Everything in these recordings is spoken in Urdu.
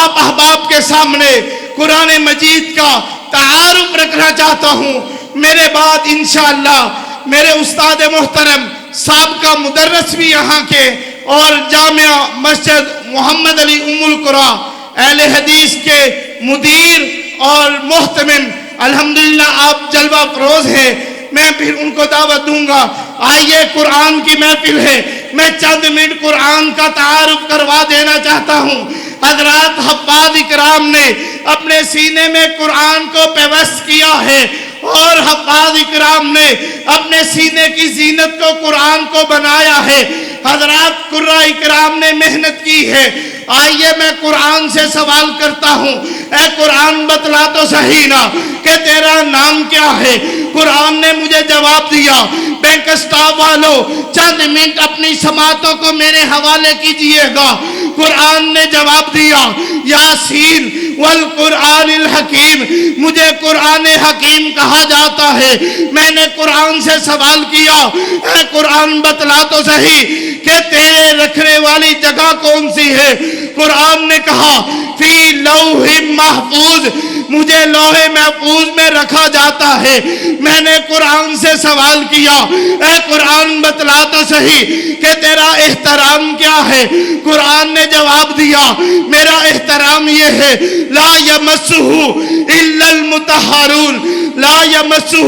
آپ احباب کے سامنے قرآن مجید کا تعارف رکھنا چاہتا ہوں۔ میرے بعد انشاءاللہ میرے استاد محترم سابقہ مدرس بھی یہاں کے اور جامعہ مسجد محمد علی ام القرا اہل حدیث کے مدیر اور محتمم الحمدللہ آپ جلوہ فروز ہیں، میں پھر ان کو دعوت دوں گا۔ آئیے، قرآن کی محفل ہے، میں چند منٹ قرآن کا تعارف کروا دینا چاہتا ہوں۔ حضرات حفاظ اکرام نے اپنے سینے میں قرآن کو پیوست کیا ہے اور حفاظ اکرام نے اپنے سینے کی زینت کو قرآن کو بنایا ہے۔ حضرات قرآن اکرام نے محنت کی ہے۔ آئیے میں قرآن سے سوال کرتا ہوں، اے قرآن بتلا تو صحیح نا کہ تیرا نام کیا ہے؟ قرآن نے مجھے جواب دیا۔ بینک اسٹاف والوں چند منٹ اپنی سماعتوں کو میرے حوالے کیجئے گا۔ قرآن نے جواب دیا، یاسین والقرآن الحکیم، مجھے قرآن حکیم کہا جاتا ہے۔ میں نے قرآن سے سوال کیا، اے قرآن بتلا تو صحیح کہ تیرے رکھنے والی جگہ کون سی ہے؟ قرآن نے کہا، فی لوح محفوظ، مجھے لوح محفوظ میں رکھا جاتا ہے۔ میں نے قرآن سے سوال کیا، اے قرآن بتلا تو صحیح کہ تیرا احترام کیا ہے؟ قرآن نے جواب دیا، میرا احترام یہ ہے، لا یمسہ الا المطہرون، لا یمسہ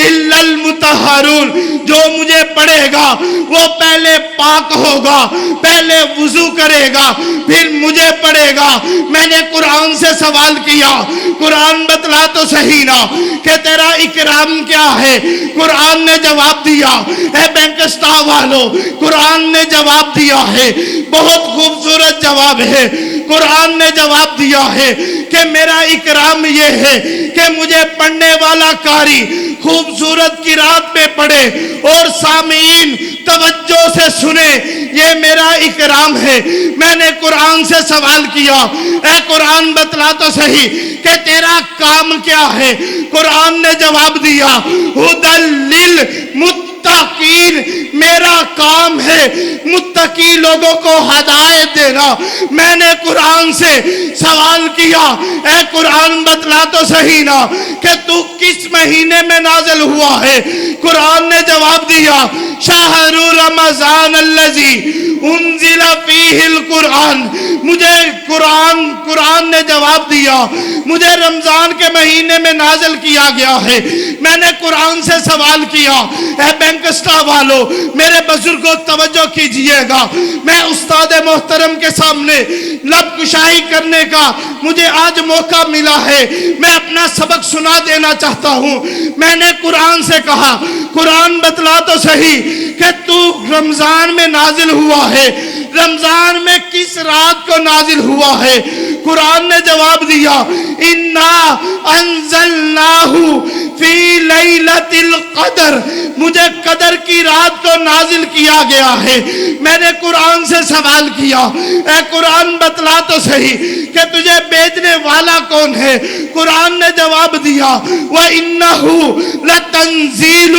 الا المطہرون، جو مجھے پڑھے گا وہ پہلے پاک ہوگا، پہلے وضو کرے گا، پھر مجھے پڑھے گا۔ میں نے قرآن سے سوال کیا، قرآن بتلا تو صحیح نا کہ تیرا اکرام کیا ہے؟ قرآن نے جواب دیا، اے بینک اسٹاف والوں قرآن نے جواب دیا ہے، بہت خوبصورت جواب ہے۔ قرآن نے جواب دیا ہے کہ میرا اکرام یہ ہے کہ مجھے پڑھنے والا قاری خوبصورت قرات میں پڑھے اور سامعین توجہ سے سنے، یہ میرا اکرام ہے۔ میں نے قرآن سے سوال کیا، اے قرآن بتلا تو صحیح کہ تیرا کام کیا ہے؟ قرآن نے جواب دیا، ھدی للمتقین، میرا کام ہے متقی لوگوں کو ہدایت دینا۔ میں نے قرآن سے سوال کیا، اے قرآن بتلا تو صحیح نا کہ تو کس مہینے میں نازل ہوا ہے؟ قرآن نے جواب دیا، شہر رمضان الذی انزل فیہ القرآن، مجھے قرآن نے جواب دیا، مجھے رمضان کے مہینے میں نازل کیا گیا ہے۔ میں نے قرآن سے سوال کیا، اے بینک اسٹاف والوں میرے بزرگوں توجہ کیجئے گا، میں استاد محترم کے سامنے لب کشائی کرنے کا مجھے آج موقع ملا ہے، میں اپنا سبق سنا دینا چاہتا ہوں۔ میں نے قرآن سے کہا، قرآن بتلا تو صحیح کہ تو رمضان میں نازل ہوا ہے، رمضان میں کس رات کو نازل ہوا ہے؟ قرآن نے جواب دیا، انا انزلناہ فی لیلۃ القدر، مجھے قدر کی رات کو نازل کیا گیا ہے۔ میں نے قرآن سے سوال کیا، اے قرآن بتلا تو صحیح کہ تجھے بھیجنے والا کون ہے؟ قرآن نے جواب دیا، وَإِنَّهُ لَتَنزِيلُ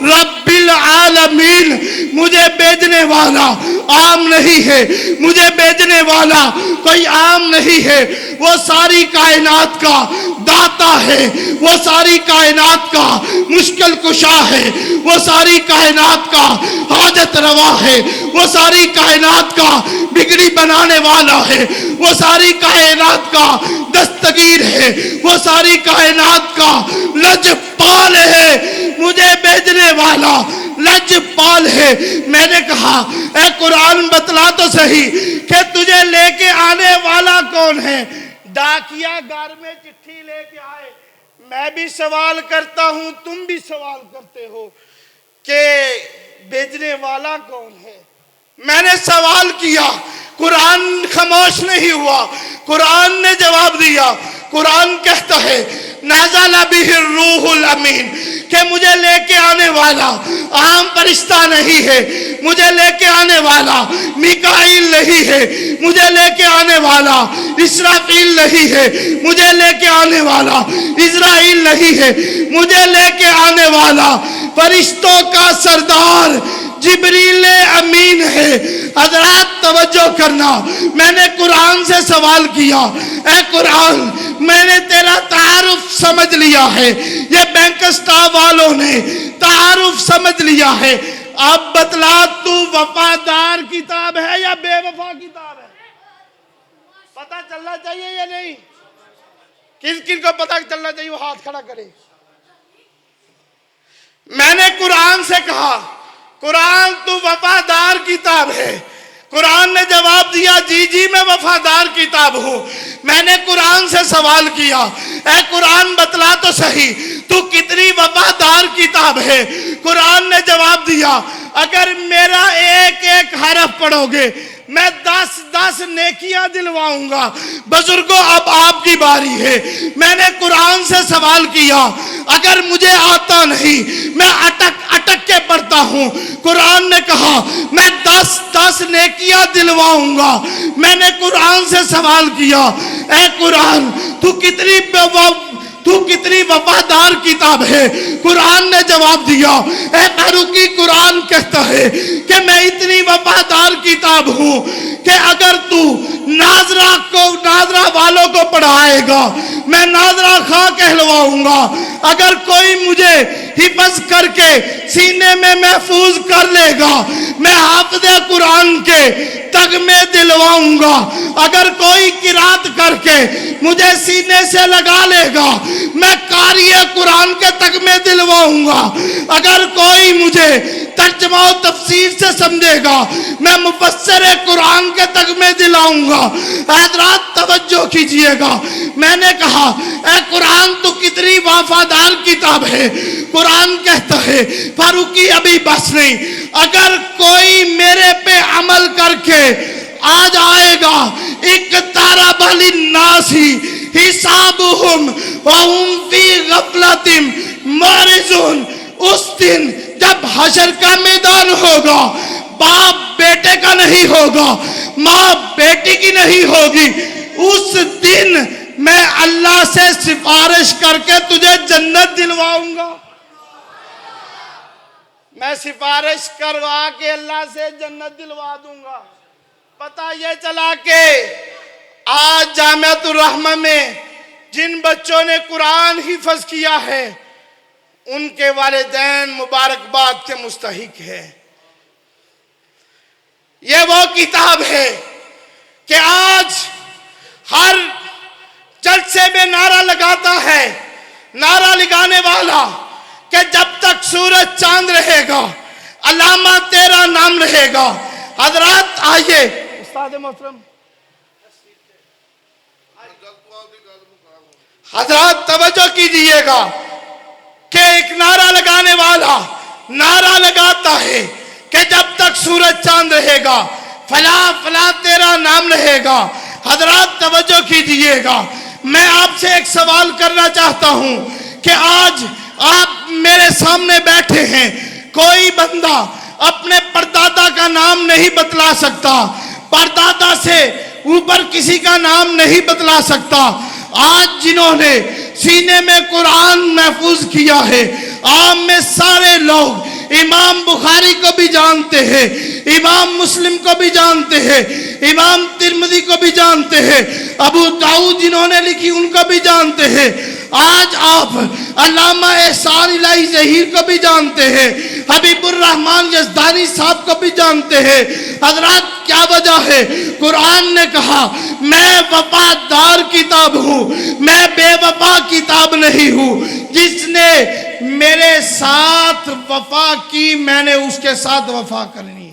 رَبِّ الْعَالَمِينَ، مجھے بھیجنے والا عام نہیں ہے، مجھے بھیجنے والا کوئی عام نہیں ہے، وہ ساری کائنات کا داتا ہے، وہ ساری کائنات کا مشکل کشا ہے، وہ ساری کائنات کا حاجت روا ہے، وہ ساری کائنات کا بگڑی بنانے والا ہے، وہ ساری کائنات کا دستگیر ہے، وہ ساری کائنات کا لجپال ہے، مجھے بھیجنے والا لجپال ہے۔ میں نے کہا، اے قرآن بتلا تو صحیح کہ تجھے لے کے آنے والا کون ہے؟ ڈاکیا گھر میں چٹھی لے کے آئے، میں بھی سوال کرتا ہوں، تم بھی سوال کرتے ہو کہ بھیجنے والا کون ہے؟ میں نے سوال کیا، قرآن خاموش نہیں ہوا، قرآن نے جواب دیا۔ قرآن کہتا ہے، نازل بہ الروح الامین، کہ مجھے لے کے آنے والا عام فرشتہ نہیں ہے، مجھے لے کے آنے والا میکائیل نہیں ہے، مجھے لے کے آنے والا اسرافیل نہیں ہے، مجھے لے کے آنے والا اسرائیل نہیں ہے، مجھے لے کے آنے والا فرشتوں کا سردار جبریل امین ہے۔ حضرات توجہ کرنا، میں نے قرآن سے سوال کیا، اے قرآن میں نے تیرا تعارف سمجھ لیا ہے، یہ بینک سٹاف والوں نے تعارف سمجھ لیا ہے، اب بتلا تو وفادار کتاب ہے یا بے وفا کتاب ہے؟ پتہ چلنا چاہیے یا نہیں؟ کن کن کو پتہ چلنا چاہیے وہ ہاتھ کھڑا کرے۔ میں نے قرآن سے کہا قرآن تو وفادار کتاب ہے، قرآن نے جواب دیا جی جی میں وفادار کتاب ہوں۔ میں نے قرآن سے سوال کیا اے قرآن بتلا تو صحیح تو کتنی وفادار کتاب ہے؟ قرآن نے جواب دیا اگر میرا ایک ایک حرف پڑھو گے میں 10 نیکیاں دلواؤں گا۔ بزرگوں اب آپ کی باری ہے۔ میں نے قرآن سے سوال کیا اگر مجھے آتا نہیں میں اٹک کے پڑھتا ہوں، قرآن نے کہا میں 10 نیکیاں دلواؤں گا۔ میں نے قرآن سے سوال کیا اے قرآن تو کتنی وفادار کتاب ہے؟ قرآن نے جواب دیا اے فاروقی قرآن کہتا ہے کہ میں اتنی وفادار کتاب ہوں کہ اگر تو ناظرہ والوں کو پڑھائے گا میں ناظرہ خواہ کہلواؤں گا، اگر کوئی مجھے حفظ کر کے سینے میں محفوظ کر لے گا میں حافظ قرآن کے تگمے دلواؤں گا، اگر کوئی قرات کر کے مجھے سینے سے لگا لے گا میں قاری قرآن کے تگمے دلواؤں گا، اگر کوئی مجھے ترجمہ و تفسیر سے سمجھے گا میں مفسر قرآن کے تگمے دلاؤں گا۔ حضرات توجہ کیجئے گا، میں نے کہا اے قرآن تو کتنی وفادار کتاب ہے؟ قرآن کہتا ہے فاروقی ابھی بس نہیں، اگر کوئی میرے پہ عمل کر کے آ جائے گا اقترب للناس حسابهم وهم فی غفلۃ معرضون، اس دن جب حشر کا میدان ہوگا باپ بیٹے کا نہیں ہوگا، ماں بیٹی کی نہیں ہوگی، اس دن میں اللہ سے سفارش کر کے تجھے جنت دلواؤں گا۔ میں سفارش کروا کے اللہ سے جنت دلوا دوں گا۔ پتہ یہ چلا کہ آج جامعۃ الرحمہ میں جن بچوں نے قرآن حفظ کیا ہے ان کے والدین مبارکباد کے مستحق ہے۔ یہ وہ کتاب ہے کہ آج ہر جلسے میں نعرہ لگاتا ہے، نعرہ لگانے والا کہ جب تک سورج چاند رہے گا علامہ تیرا نام رہے گا۔ حضرات آئیے استاد محترم، حضرات توجہ کیجئے گا کہ ایک نعرہ لگانے والا نعرہ لگاتا ہے کہ جب تک سورج چاند رہے گا فلاں فلاں تیرا نام رہے گا۔ حضرات توجہ کیجئے گا، میں آپ سے ایک سوال کرنا چاہتا ہوں کہ آج آپ میرے سامنے بیٹھے ہیں، کوئی بندہ اپنے پردادا کا نام نہیں بتلا سکتا، پردادا سے اوپر کسی کا نام نہیں بتلا سکتا۔ آج جنہوں نے سینے میں قرآن محفوظ کیا ہے عام میں سارے لوگ امام بخاری کو بھی جانتے ہیں، امام مسلم کو بھی جانتے ہیں، امام ترمذی کو بھی جانتے ہیں، ابو داؤد جنہوں نے لکھی ان کو بھی جانتے ہیں۔ آج آپ علامہ احسان الہی ظہیر کو بھی جانتے ہیں، حبیب الرحمن یزدانی صاحب کو بھی جانتے ہیں۔ حضرات کیا وجہ ہے؟ قرآن نے کہا میں وفادار کتاب ہوں، میں بے وفا کتاب نہیں ہوں، جس نے میرے ساتھ وفا کی میں نے اس کے ساتھ وفا کرنی۔